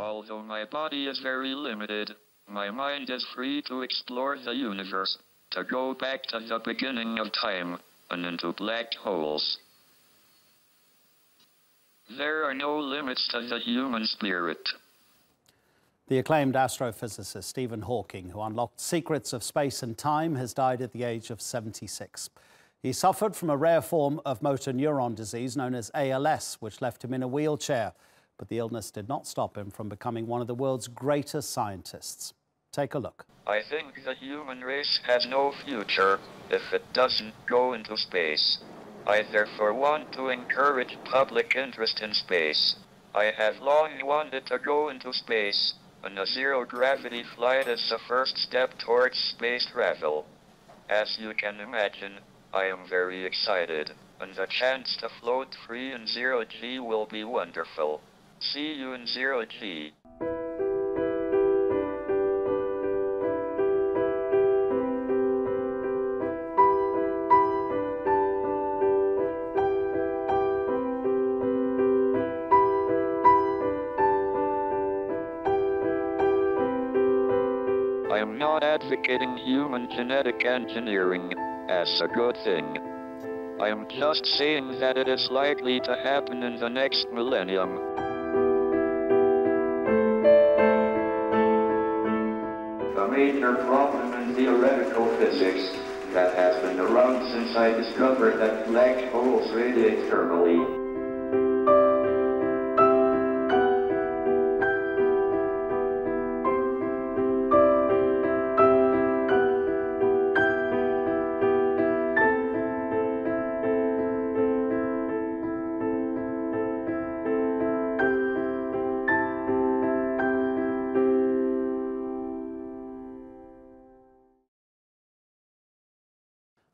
Although my body is very limited, my mind is free to explore the universe, to go back to the beginning of time, and into black holes. There are no limits to the human spirit. The acclaimed astrophysicist Stephen Hawking, who unlocked secrets of space and time, has died at the age of 76. He suffered from a rare form of motor neuron disease known as ALS, which left him in a wheelchair. But the illness did not stop him from becoming one of the world's greatest scientists. Take a look. I think the human race has no future if it doesn't go into space. I therefore want to encourage public interest in space. I have long wanted to go into space, and a zero-gravity flight is the first step towards space travel. As you can imagine, I am very excited, and the chance to float free in zero-G will be wonderful. See you in zero-G. I am not advocating human genetic engineering as a good thing. I am just saying that it is likely to happen in the next millennium. A major problem in theoretical physics that has been around since I discovered that black holes radiate thermally.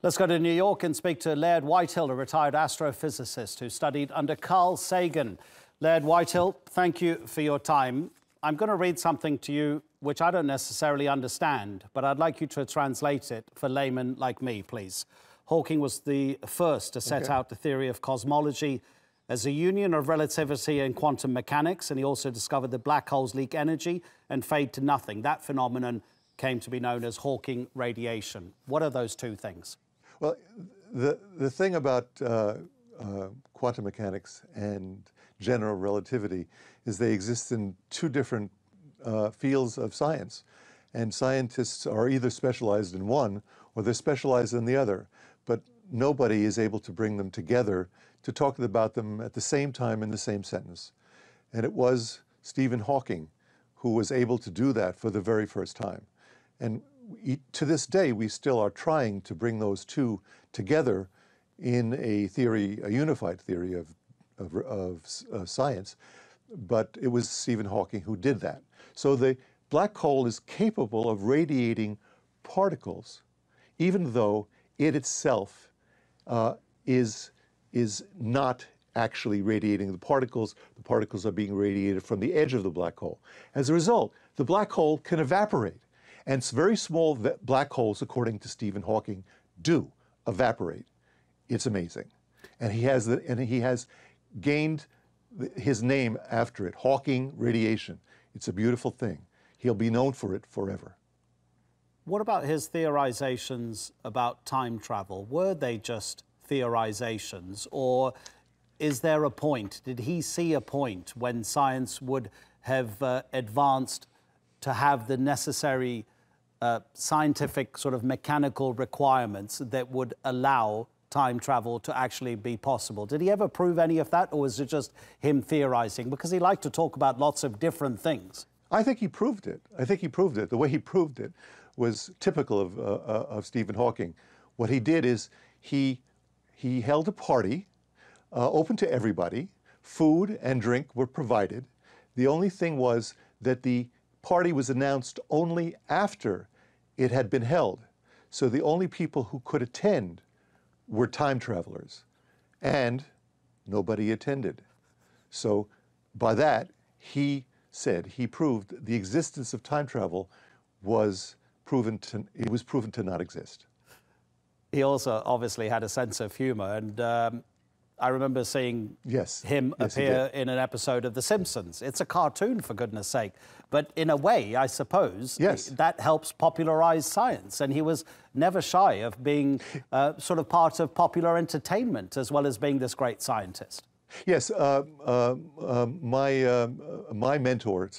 Let's go to New York and speak to Laird Whitehill, a retired astrophysicist who studied under Carl Sagan. Laird Whitehill, thank you for your time. I'm going to read something to you which I don't necessarily understand, but I'd like you to translate it for laymen like me, please. Hawking was the first to set out the theory of cosmology as a union of relativity and quantum mechanics, and he also discovered that black holes leak energy and fade to nothing. That phenomenon came to be known as Hawking radiation. What are those two things? Well, the thing about quantum mechanics and general relativity is they exist in two different fields of science. And scientists are either specialized in one or they're specialized in the other. But nobody is able to bring them together to talk about them at the same time in the same sentence. And it was Stephen Hawking who was able to do that for the very first time. And to this day, we still are trying to bring those two together in a theory, a unified theory of science. But it was Stephen Hawking who did that. So the black hole is capable of radiating particles, even though it itself is not actually radiating the particles. The particles are being radiated from the edge of the black hole. As a result, the black hole can evaporate. And very small black holes, according to Stephen Hawking, do evaporate. It's amazing. And he has gained his name after it, Hawking radiation. It's a beautiful thing. He'll be known for it forever. What about his theorizations about time travel? Were they just theorizations, or is there a point? Did he see a point when science would have advanced to have the necessary scientific sort of mechanical requirements that would allow time travel to actually be possible? Did he ever prove any of that, or was it just him theorizing? Because he liked to talk about lots of different things. I think he proved it. I think he proved it. The way he proved it was typical of Stephen Hawking. What he did is he held a party open to everybody. Food and drink were provided. The only thing was that the party was announced only after it had been held. So the only people who could attend were time travelers, and nobody attended. So by that, he said, he proved the existence of time travel was proven to not exist. He also obviously had a sense of humor, and I remember seeing him appear in an episode of The Simpsons. It's a cartoon, for goodness sake. But in a way, I suppose, that helps popularize science. And he was never shy of being sort of part of popular entertainment as well as being this great scientist. Yes, my mentor,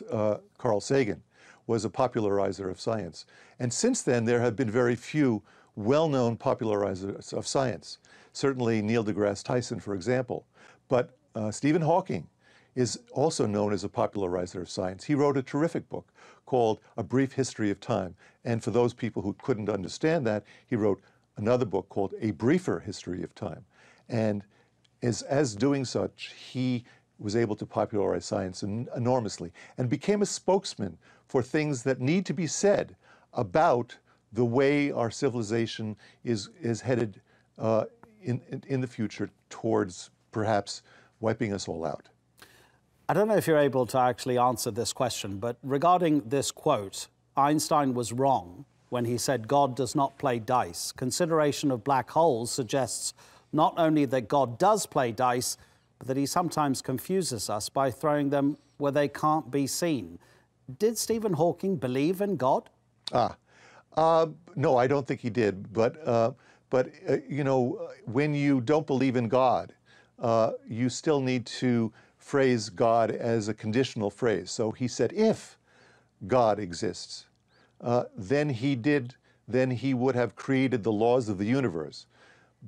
Carl Sagan, was a popularizer of science. And since then, there have been very few well-known popularizers of science. Certainly Neil deGrasse Tyson, for example. But Stephen Hawking is also known as a popularizer of science. He wrote a terrific book called A Brief History of Time. And for those people who couldn't understand that, he wrote another book called A Briefer History of Time. And as doing such, he was able to popularize science enormously and became a spokesman for things that need to be said about the way our civilization is headed in the future towards perhaps wiping us all out. I don't know if you're able to actually answer this question, but regarding this quote, Einstein was wrong when he said God does not play dice. Consideration of black holes suggests not only that God does play dice, but that he sometimes confuses us by throwing them where they can't be seen. Did Stephen Hawking believe in God? No, I don't think he did. But you know, when you don't believe in God, you still need to phrase God as a conditional phrase. So he said, if God exists, then he would have created the laws of the universe.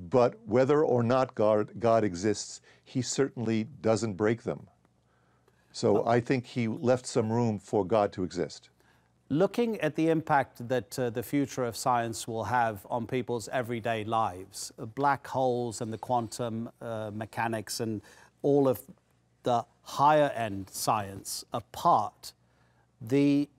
But whether or not God exists, he certainly doesn't break them. So I think he left some room for God to exist. Looking at the impact that the future of science will have on people's everyday lives, black holes and the quantum mechanics and all of the higher end science apart, the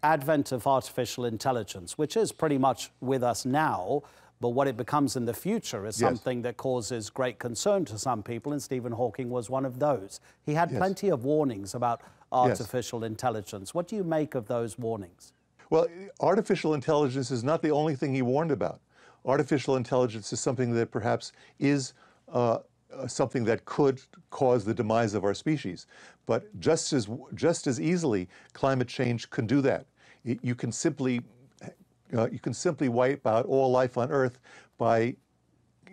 advent of artificial intelligence, which is pretty much with us now, but what it becomes in the future is something that causes great concern to some people, and Stephen Hawking was one of those. He had plenty of warnings about artificial intelligence. What do you make of those warnings? Well, artificial intelligence is not the only thing he warned about. Artificial intelligence is something that perhaps is something that could cause the demise of our species. But just as easily, climate change can do that. You can simply wipe out all life on Earth by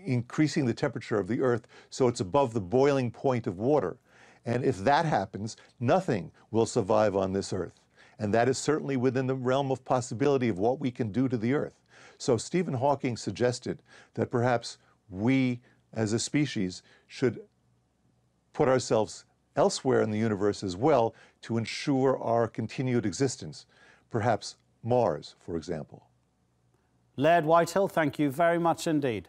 increasing the temperature of the Earth so it's above the boiling point of water. And if that happens, nothing will survive on this Earth. And that is certainly within the realm of possibility of what we can do to the Earth. So Stephen Hawking suggested that perhaps we, as a species, should put ourselves elsewhere in the universe as well to ensure our continued existence. Perhaps Mars, for example. Laird Whitehill, thank you very much indeed.